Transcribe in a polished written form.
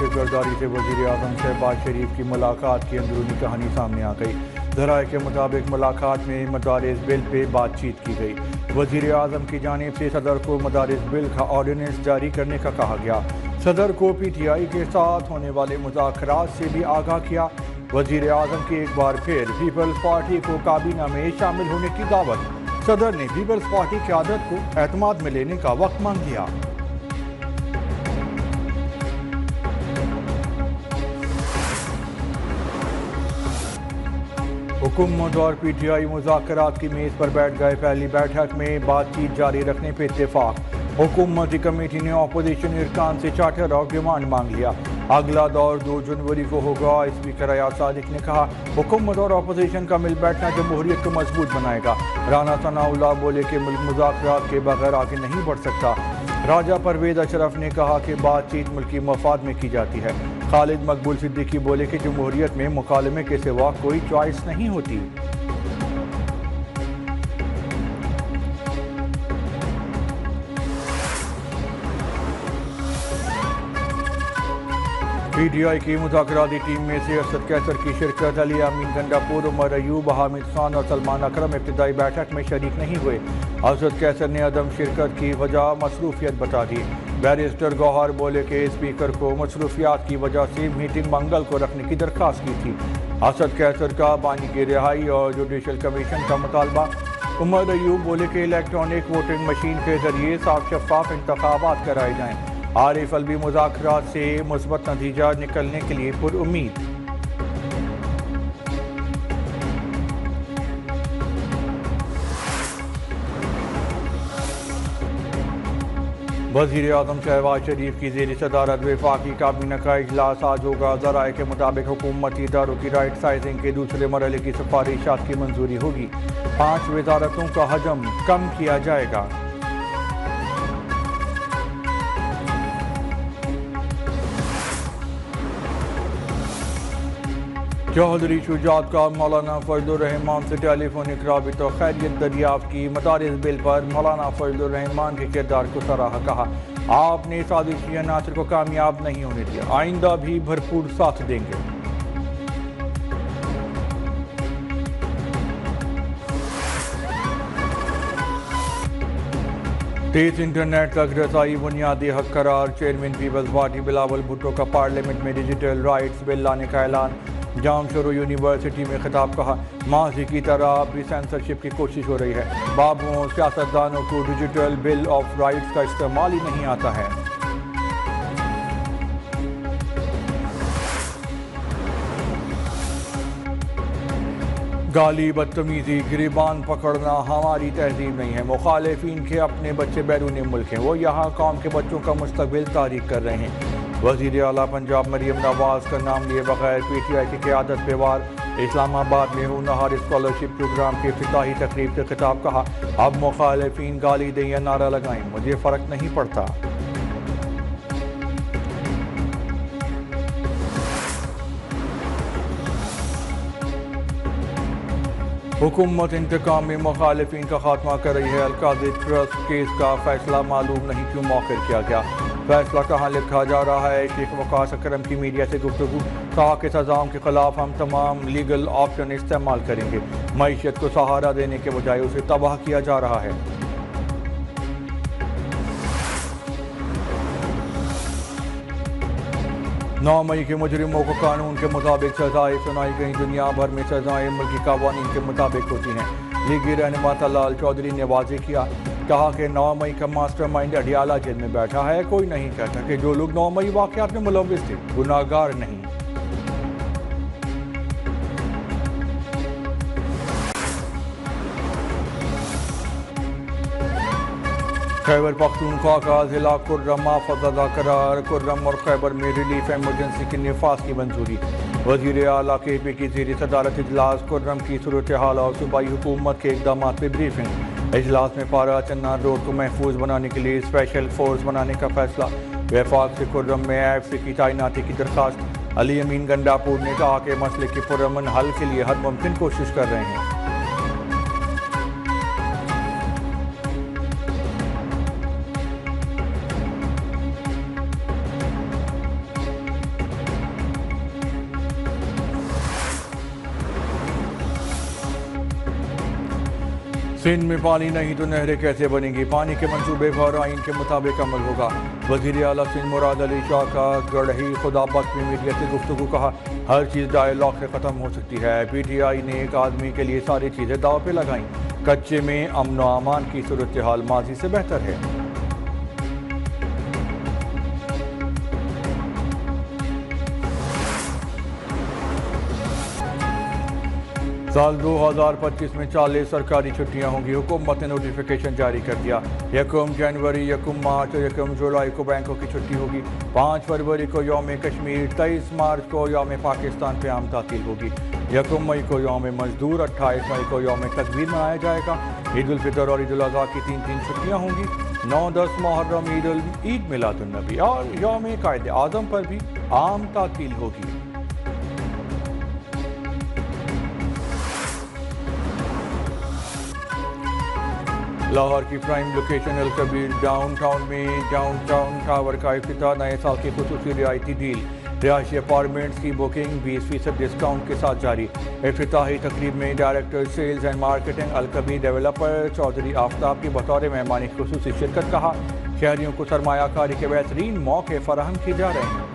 کے زرداری سے وزیر اعظم شہباز شریف کی ملاقات کی اندرونی کہانی سامنے آ گئی۔ ذرائع کے مطابق ملاقات میں مدارس بل پہ بات چیت کی گئی۔ وزیر اعظم کی جانب سے صدر کو مدارس بل کا آرڈیننس جاری کرنے کا کہا گیا۔ صدر کو پی ٹی آئی کے ساتھ ہونے والے مذاکرات سے بھی آگاہ کیا۔ وزیر اعظم کی ایک بار پھر پیپلز پارٹی کو کابینہ میں شامل ہونے کی دعوت۔ صدر نے پیپلز پارٹی قیادت کو اعتماد میں لینے کا وقت مانگ لیا۔ حکومت اور پی ٹی آئی مذاکرات کی میز پر بیٹھ گئے۔ پہلی بیٹھک میں بات چیت جاری رکھنے پہ اتفاق۔ حکومتی کمیٹی نے اپوزیشن ارکان سے چارٹر آف ڈیمانڈ مانگ لیا۔ اگلا دور 2 جنوری کو ہوگا۔ اسپیکر ایاز صادق نے کہا حکومت اور اپوزیشن کا مل بیٹھنا جمہوریت کو مضبوط بنائے گا۔ رانا ثناء اللہ بولے کہ ملک مذاکرات کے بغیر آگے نہیں بڑھ سکتا۔ راجہ پرویز اشرف نے کہا کہ بات چیت ملکی مفاد میں کی جاتی ہے۔ خالد مقبول صدیقی بولے کہ جمہوریت میں مکالمے کے سوا کوئی چوائس نہیں ہوتی۔ پی ٹی آئی کی مذاکراتی ٹیم میں سے اسد قیصر کی شرکت، علی امین گنڈاپور، عمر ایوب، حامد خان اور سلمان اکرم ابتدائی بیٹھک میں شریک نہیں ہوئے۔ اسد قیصر نے عدم شرکت کی وجہ مصروفیت بتا دی۔ بیرسٹر گوہر بولے کہ اسپیکر کو مصروفیات کی وجہ سے میٹنگ منگل کو رکھنے کی درخواست کی تھی۔ اسد قیصر کا بانی کی رہائی اور جوڈیشل کمیشن کا مطالبہ۔ عمر ایوب بولے کہ الیکٹرانک ووٹنگ مشین کے ذریعے صاف شفاف انتخابات کرائے جائیں۔ عارف الوی مذاکرات سے مثبت نتیجہ نکلنے کے لیے پر امید۔ وزیر اعظم شہباز شریف کی زیر صدارت وفاقی کابینہ کا اجلاس آج ہوگا۔ ذرائع کے مطابق حکومتی اداروں کی رائٹ سائزنگ کے دوسرے مرحلے کی سفارشات کی منظوری ہوگی۔ 5 وزارتوں کا حجم کم کیا جائے گا۔ چودھری شجاعت کا مولانا فضل الرحمان سے ٹیلی فونک رابطہ، خیریت دریافت کی۔ مدارس بل پر مولانا فضل الرحمان کے کردار کو سراہا، کہا آپ نے سازشی عناصر کو کامیاب نہیں ہونے دیا، آئندہ بھی بھرپور ساتھ دیں گے۔ تیز انٹرنیٹ تک رسائی بنیادی حق قرار، چیئرمین پیپلز پارٹی بلاول بھٹو کا پارلیمنٹ میں ڈیجیٹل رائٹس بل لانے کا اعلان۔ جامشورو یونیورسٹی میں خطاب، کہا ماضی کی طرح اب بھی سینسرشپ کی کوشش ہو رہی ہے، بابوں سیاستدانوں کو ڈیجیٹل بل آف رائٹس کا استعمال ہی نہیں آتا ہے۔ گالی، بدتمیزی، گریبان پکڑنا ہماری تہذیب نہیں ہے۔ مخالفین کے اپنے بچے بیرون ملک ہیں، وہ یہاں قوم کے بچوں کا مستقبل تاریک کر رہے ہیں۔ وزیر اعلیٰ پنجاب مریم نواز کا نام لیے بغیر پی ٹی آئی کی قیادت پہ وار۔ اسلام آباد میں ہونہار اسکالرشپ پروگرام کی افتتاحی تقریب سے خطاب، کہا اب مخالفین گالی دیں یا نعرہ لگائیں مجھے فرق نہیں پڑتا۔ حکومت انتقام میں مخالفین کا خاتمہ کر رہی ہے۔ القاضی ٹرسٹ کیس کا فیصلہ معلوم نہیں کیوں مؤخر کیا گیا۔ فیصلہ کہاں لکھا جا رہا ہے؟ شیخ وقاص اکرم کی میڈیا سے گفتگو، کہا کہ سزاؤں کے خلاف ہم تمام لیگل آپشن استعمال کریں گے، معیشت کو سہارا دینے کے بجائے اسے تباہ کیا جا رہا ہے۔ 9 مئی کے مجرموں کو قانون کے مطابق سزائیں سنائی گئیں۔ دنیا بھر میں سزائیں ملکی قوانین کے مطابق ہوتی ہیں۔ لیگی رہنما طلال چودھری نے واضح کیا، کہا کہ 9 مئی کا ماسٹر مائنڈ اڈیالہ جیل میں بیٹھا ہے۔ کوئی نہیں کہتا کہ جو لوگ 9 مئی واقعات میں ملوث تھے گناہگار نہیں۔ خیبر پختونخوا کا ضلع کرم محفوظہ قرار، کرم اور خیبر میں ریلیف ایمرجنسی کے نفاذ کی منظوری۔ وزیر اعلیٰ کے پی کی زیر صدارت اجلاس، کرم کی صورتحال اور صوبائی حکومت کے اقدامات پہ بریفنگ۔ اجلاس میں پارا چنار روڈ کو محفوظ بنانے کے لیے اسپیشل فورس بنانے کا فیصلہ۔ وفاق سے کرم میں ایف سی کی تعیناتی کی درخواست۔ علی امین گنڈاپور نے کہا کہ مسئلے کی پرامن حل کے لیے ہر ممکن کوشش کر رہے ہیں۔ سندھ میں پانی نہیں تو نہریں کیسے بنیں گی؟ پانی کے منصوبے پر آئین کے مطابق عمل ہوگا۔ وزیر اعلیٰ سندھ مراد علی شاہ کا گڑھی خدا بخش میں میڈیا سے گفتگو، کہا ہر چیز ڈائیلاگ سے ختم ہو سکتی ہے۔ پی ٹی آئی نے ایک آدمی کے لیے ساری چیزیں داؤ پہ لگائیں۔ کچے میں امن و امان کی صورتحال ماضی سے بہتر ہے۔ سال 2025 میں 40 سرکاری چھٹیاں ہوں گی۔ حکومت نے نوٹیفیکیشن جاری کر دیا۔ 1 جنوری، 1 مارچ اور 1 جولائی کو بینکوں کی چھٹی ہوگی۔ 5 فروری کو یوم کشمیر، 23 مارچ کو یوم پاکستان قیام تعطیل ہوگی۔ 1 مئی کو یوم مزدور، 28 مئی کو یوم تکبیر منایا جائے گا۔ عید الفطر اور عید الاضحیٰ کی 3 چھٹیاں ہوں گی۔ 9-10 محرم عید میلاد النبی اور یوم قائد اعظم پر بھی عام تعطیل ہوگی۔ لاہور کی پرائم لوکیشن الکبیر ڈاؤن ٹاؤن میں ڈاؤن ٹاؤن ٹاور کا افتتاح، نئے سال کی خصوصی رعایتی ڈیل، رہائشی اپارٹمنٹس کی بکنگ 20% ڈسکاؤنٹ کے ساتھ جاری۔ افتتاحی تقریب میں director sales and marketing Alkabir developer Chaudhry Aftab کی بطور مہمان خصوصی شرکت، کہا شہریوں کو سرمایہ کاری کے بہترین موقع فراہم کیے جا رہے ہیں۔